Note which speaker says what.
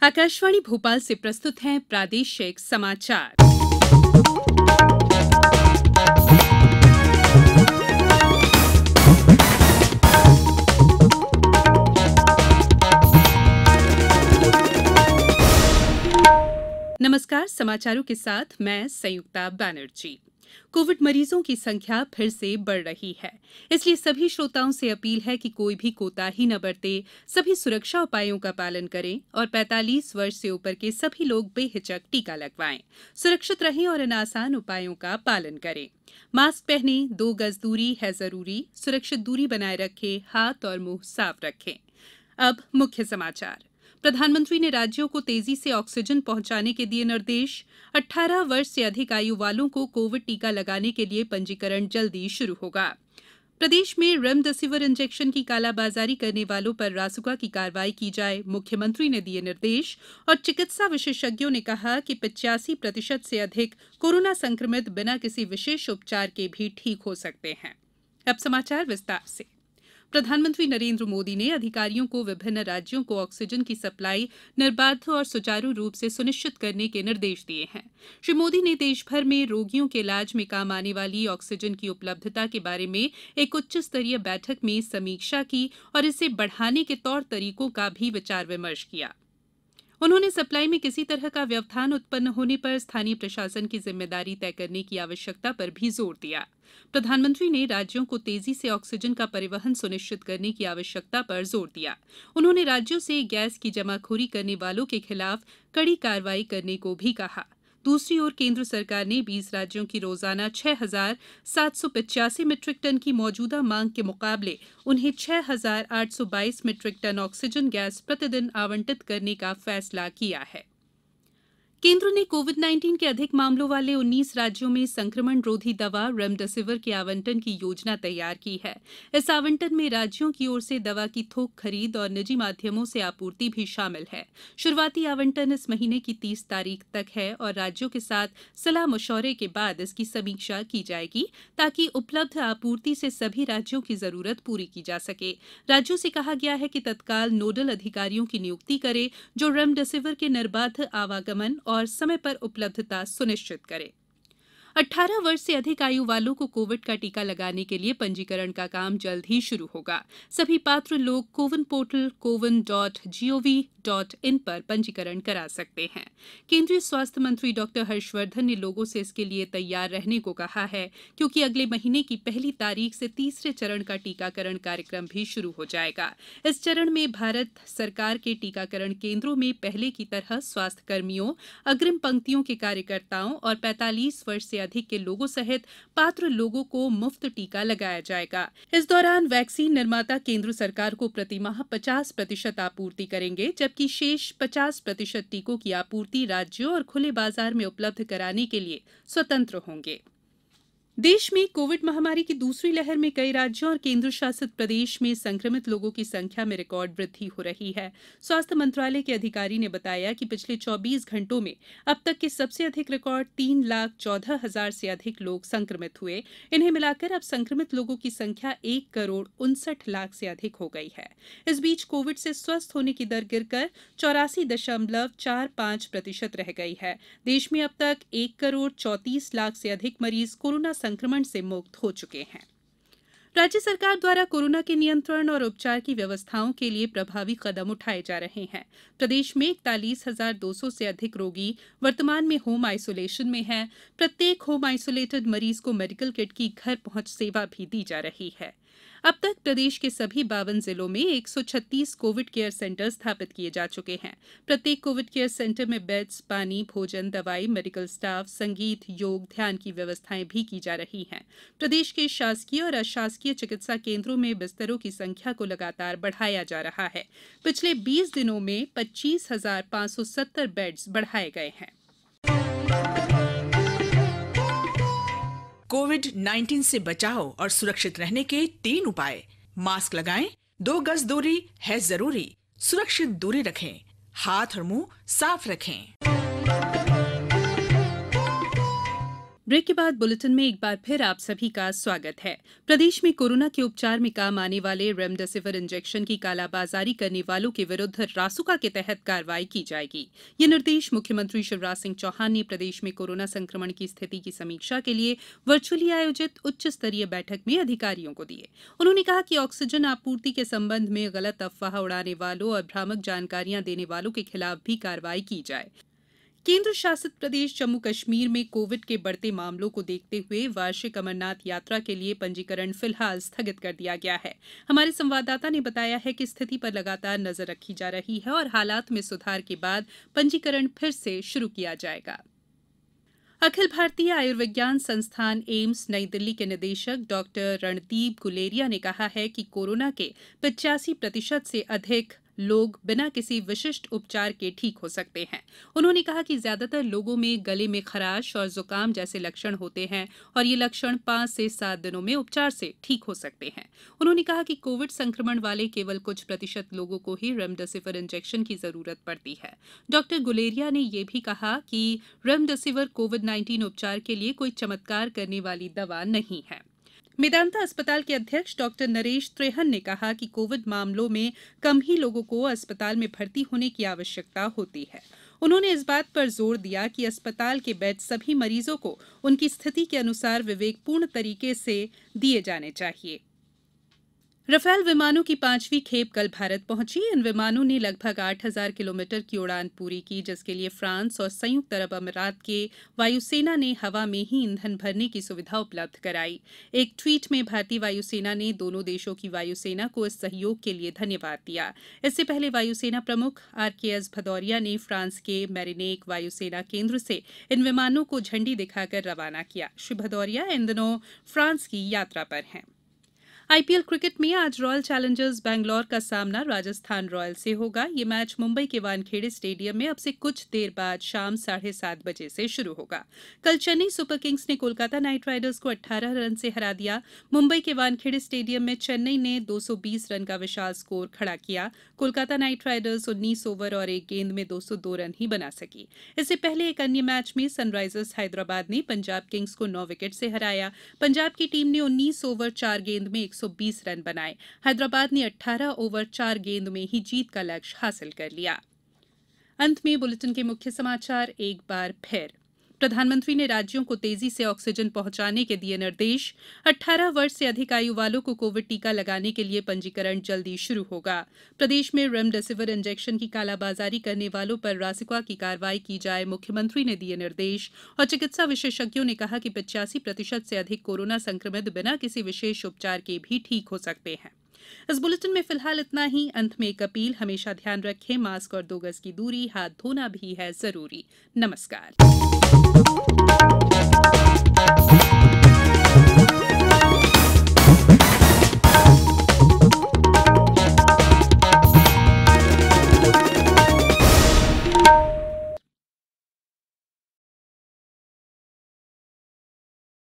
Speaker 1: आकाशवाणी भोपाल से प्रस्तुत हैं प्रादेशिक समाचार। नमस्कार, समाचारों के साथ मैं संयुक्ता बनर्जी। कोविड मरीजों की संख्या फिर से बढ़ रही है, इसलिए सभी श्रोताओं से अपील है कि कोई भी कोताही न बरते, सभी सुरक्षा उपायों का पालन करें और 45 वर्ष से ऊपर के सभी लोग बेहिचक टीका लगवाएं। सुरक्षित रहें और इन आसान उपायों का पालन करें। मास्क पहनें, 2 गज दूरी है जरूरी, सुरक्षित दूरी बनाए रखें, हाथ और मुंह साफ रखें। अब मुख्य समाचार। प्रधानमंत्री ने राज्यों को तेजी से ऑक्सीजन पहुंचाने के दिए निर्देश। 18 वर्ष से अधिक आयु वालों को कोविड टीका लगाने के लिए पंजीकरण जल्दी शुरू होगा। प्रदेश में रेमडेसिविर इंजेक्शन की कालाबाजारी करने वालों पर रासुका की कार्रवाई की जाए, मुख्यमंत्री ने दिए निर्देश। और चिकित्सा विशेषज्ञों ने कहा कि 85% से अधिक कोरोना संक्रमित बिना किसी विशेष उपचार के भी ठीक हो सकते हैं। अब समाचार विस्तार से। प्रधानमंत्री नरेंद्र मोदी ने अधिकारियों को विभिन्न राज्यों को ऑक्सीजन की सप्लाई निर्बाध और सुचारू रूप से सुनिश्चित करने के निर्देश दिए हैं। श्री मोदी ने देश भर में रोगियों के इलाज में काम आने वाली ऑक्सीजन की उपलब्धता के बारे में एक उच्च स्तरीय बैठक में समीक्षा की और इसे बढ़ाने के तौर तरीकों का भी विचार विमर्श किया। उन्होंने सप्लाई में किसी तरह का व्यवधान उत्पन्न होने पर स्थानीय प्रशासन की जिम्मेदारी तय करने की आवश्यकता पर भी जोर दिया। प्रधानमंत्री ने राज्यों को तेजी से ऑक्सीजन का परिवहन सुनिश्चित करने की आवश्यकता पर जोर दिया। उन्होंने राज्यों से गैस की जमाखोरी करने वालों के खिलाफ कड़ी कार्रवाई करने को भी कहा। दूसरी ओर केंद्र सरकार ने 20 राज्यों की रोजाना 6,785 मीट्रिक टन की मौजूदा मांग के मुकाबले उन्हें 6,822 मीट्रिक टन ऑक्सीजन गैस प्रतिदिन आवंटित करने का फैसला किया है। केंद्र ने कोविड-19 के अधिक मामलों वाले 19 राज्यों में संक्रमण रोधी दवा रेमडेसिविर के आवंटन की योजना तैयार की है। इस आवंटन में राज्यों की ओर से दवा की थोक खरीद और निजी माध्यमों से आपूर्ति भी शामिल है। शुरुआती आवंटन इस महीने की 30 तारीख तक है और राज्यों के साथ सलाह मशवरे के बाद इसकी समीक्षा की जाएगी, ताकि उपलब्ध आपूर्ति से सभी राज्यों की जरूरत पूरी की जा सके। राज्यों से कहा गया है कि तत्काल नोडल अधिकारियों की नियुक्ति करें, जो रेमडेसिविर के निर्बाध आवागमन और समय पर उपलब्धता सुनिश्चित करे। 18 वर्ष से अधिक आयु वालों को कोविड का टीका लगाने के लिए पंजीकरण का काम जल्द ही शुरू होगा। सभी पात्र लोग कोविन पोर्टल cowin.gov.in पर पंजीकरण करा सकते हैं। केंद्रीय स्वास्थ्य मंत्री डॉक्टर हर्षवर्धन ने लोगों से इसके लिए तैयार रहने को कहा है, क्योंकि अगले महीने की पहली तारीख से तीसरे चरण का टीकाकरण कार्यक्रम भी शुरू हो जाएगा। इस चरण में भारत सरकार के टीकाकरण केंद्रों में पहले की तरह स्वास्थ्य कर्मियों, अग्रिम पंक्तियों के कार्यकर्ताओं और 45 वर्ष से अधिक के लोगों सहित पात्र लोगों को मुफ्त टीका लगाया जाएगा। इस दौरान वैक्सीन निर्माता केंद्र सरकार को प्रतिमाह 50% आपूर्ति करेंगे, जबकि शेष 50% टीकों की आपूर्ति राज्यों और खुले बाजार में उपलब्ध कराने के लिए स्वतंत्र होंगे। देश में कोविड महामारी की दूसरी लहर में कई राज्यों और केंद्र शासित प्रदेश में संक्रमित लोगों की संख्या में रिकॉर्ड वृद्धि हो रही है। स्वास्थ्य मंत्रालय के अधिकारी ने बताया कि पिछले 24 घंटों में अब तक के सबसे अधिक रिकॉर्ड 3,14,000 से अधिक लोग संक्रमित हुए। इन्हें मिलाकर अब संक्रमित लोगों की संख्या 1,59,00,000 से अधिक हो गई है। इस बीच कोविड से स्वस्थ होने की दर गिरकर 84.45% रह गई है। देश में अब तक 1,34,00,000 से अधिक मरीज कोरोना संक्रमण से मुक्त हो चुके हैं। राज्य सरकार द्वारा कोरोना के नियंत्रण और उपचार की व्यवस्थाओं के लिए प्रभावी कदम उठाए जा रहे हैं। प्रदेश में 41,200 से अधिक रोगी वर्तमान में होम आइसोलेशन में हैं। प्रत्येक होम आइसोलेटेड मरीज को मेडिकल किट की घर पहुंच सेवा भी दी जा रही है। अब तक प्रदेश के सभी 52 जिलों में 136 कोविड केयर सेंटर स्थापित किए जा चुके हैं। प्रत्येक कोविड केयर सेंटर में बेड्स, पानी, भोजन, दवाई, मेडिकल स्टाफ, संगीत, योग, ध्यान की व्यवस्थाएं भी की जा रही हैं। प्रदेश के शासकीय और अशासकीय चिकित्सा केंद्रों में बिस्तरों की संख्या को लगातार बढ़ाया जा रहा है। पिछले 20 दिनों में 25,570 बेड्स बढ़ाए गए हैं।
Speaker 2: कोविड-19 से बचाव और सुरक्षित रहने के 3 उपाय। मास्क लगाएं, 2 गज दूरी है जरूरी, सुरक्षित दूरी रखें, हाथ और मुंह साफ रखें।
Speaker 1: ब्रेक के बाद बुलेटिन में एक बार फिर आप सभी का स्वागत है। प्रदेश में कोरोना के उपचार में काम आने वाले रेमडेसिविर इंजेक्शन की कालाबाजारी करने वालों के विरुद्ध रासुका के तहत कार्रवाई की जाएगी। ये निर्देश मुख्यमंत्री शिवराज सिंह चौहान ने प्रदेश में कोरोना संक्रमण की स्थिति की समीक्षा के लिए वर्चुअली आयोजित उच्च स्तरीय बैठक में अधिकारियों को दिए। उन्होंने कहा कि ऑक्सीजन आपूर्ति के संबंध में गलत अफवाह उड़ाने वालों और भ्रामक जानकारियां देने वालों के खिलाफ भी कार्रवाई की जाए। केंद्र शासित प्रदेश जम्मू कश्मीर में कोविड के बढ़ते मामलों को देखते हुए वार्षिक अमरनाथ यात्रा के लिए पंजीकरण फिलहाल स्थगित कर दिया गया है। हमारे संवाददाता ने बताया है कि स्थिति पर लगातार नजर रखी जा रही है और हालात में सुधार के बाद पंजीकरण फिर से शुरू किया जाएगा। अखिल भारतीय आयुर्विज्ञान संस्थान एम्स नई दिल्ली के निदेशक डॉक्टर रणदीप गुलेरिया ने कहा है कि कोरोना के 85% से अधिक लोग बिना किसी विशिष्ट उपचार के ठीक हो सकते हैं। उन्होंने कहा कि ज्यादातर लोगों में गले में खराश और जुकाम जैसे लक्षण होते हैं और ये लक्षण 5 से 7 दिनों में उपचार से ठीक हो सकते हैं। उन्होंने कहा कि कोविड संक्रमण वाले केवल कुछ प्रतिशत लोगों को ही रेमडेसिविर इंजेक्शन की जरूरत पड़ती है। डॉक्टर गुलेरिया ने यह भी कहा कि रेमडेसिविर कोविड-19 उपचार के लिए कोई चमत्कार करने वाली दवा नहीं है। मेदांता अस्पताल के अध्यक्ष डॉक्टर नरेश त्रेहन ने कहा कि कोविड मामलों में कम ही लोगों को अस्पताल में भर्ती होने की आवश्यकता होती है। उन्होंने इस बात पर जोर दिया कि अस्पताल के बेड सभी मरीजों को उनकी स्थिति के अनुसार विवेकपूर्ण तरीके से दिए जाने चाहिए। रफेल विमानों की 5वीं खेप कल भारत पहुंची। इन विमानों ने लगभग 8,000 किलोमीटर की उड़ान पूरी की, जिसके लिए फ्रांस और संयुक्त अरब अमीरात के वायुसेना ने हवा में ही ईंधन भरने की सुविधा उपलब्ध कराई। एक ट्वीट में भारतीय वायुसेना ने दोनों देशों की वायुसेना को इस सहयोग के लिए धन्यवाद दिया। इससे पहले वायुसेना प्रमुख RKS भदौरिया ने फ्रांस के मेरिनेक वायुसेना केंद्र से इन विमानों को झंडी दिखाकर रवाना किया। श्री भदौरिया इन दिनों फ्रांस की यात्रा पर हैं। IPL क्रिकेट में आज रॉयल चैलेंजर्स बैंगलोर का सामना राजस्थान रॉयल से होगा। ये मैच मुंबई के वानखेड़े स्टेडियम में अब से कुछ देर बाद शाम 7:30 बजे से शुरू होगा। कल चेन्नई सुपर किंग्स ने कोलकाता नाइट राइडर्स को 18 रन से हरा दिया। मुंबई के वानखेड़े स्टेडियम में चेन्नई ने 220 रन का विशाल स्कोर खड़ा किया। कोलकाता नाइट राइडर्स 19 ओवर और एक गेंद में 202 रन ही बना सकी। इससे पहले एक अन्य मैच में सनराइजर्स हैदराबाद ने पंजाब किंग्स को 9 विकेट से हराया। पंजाब की टीम ने 19 ओवर 4 गेंद में 120 रन बनाए। हैदराबाद ने 18 ओवर 4 गेंद में ही जीत का लक्ष्य हासिल कर लिया। अंत में बुलेटिन के मुख्य समाचार एक बार फिर। प्रधानमंत्री ने राज्यों को तेजी से ऑक्सीजन पहुंचाने के दिए निर्देश। 18 वर्ष से अधिक आयु वालों को कोविड टीका लगाने के लिए पंजीकरण जल्दी शुरू होगा। प्रदेश में रेमडेसिविर इंजेक्शन की कालाबाजारी करने वालों पर रासुका की कार्रवाई की जाए, मुख्यमंत्री ने दिए निर्देश। और चिकित्सा विशेषज्ञों ने कहा कि 85% से अधिक कोरोना संक्रमित बिना किसी विशेष उपचार के भी ठीक हो सकते हैं। इस बुलेटिन में फिलहाल इतना ही। अंत में एक अपील, हमेशा ध्यान रखें, मास्क और 2 गज की दूरी, हाथ धोना भी है जरूरी। नमस्कार।